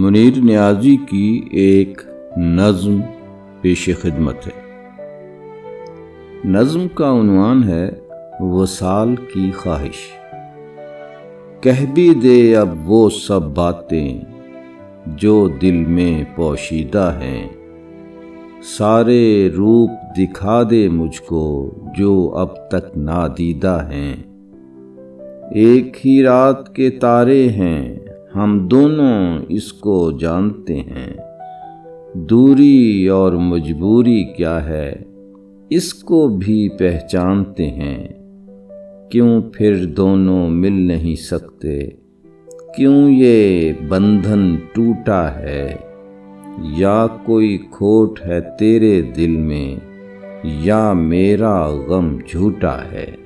منیر نیازی کی ایک نظم پیش خدمت ہے۔ نظم کا عنوان ہے وصال کی خواہش۔ کہہ بھی دے اب وہ سب باتیں جو دل میں پوشیدہ ہیں، سارے روپ دکھا دے مجھ کو جو اب تک نادیدہ ہیں۔ ایک ہی رات کے تارے ہیں، ہم دونوں اس کو جانتے ہیں، دوری اور مجبوری کیا ہے اس کو بھی پہچانتے ہیں۔ کیوں پھر دونوں مل نہیں سکتے، کیوں یہ بندھن ٹوٹا ہے؟ یا کوئی کھوٹ ہے تیرے دل میں، یا میرا غم جھوٹا ہے؟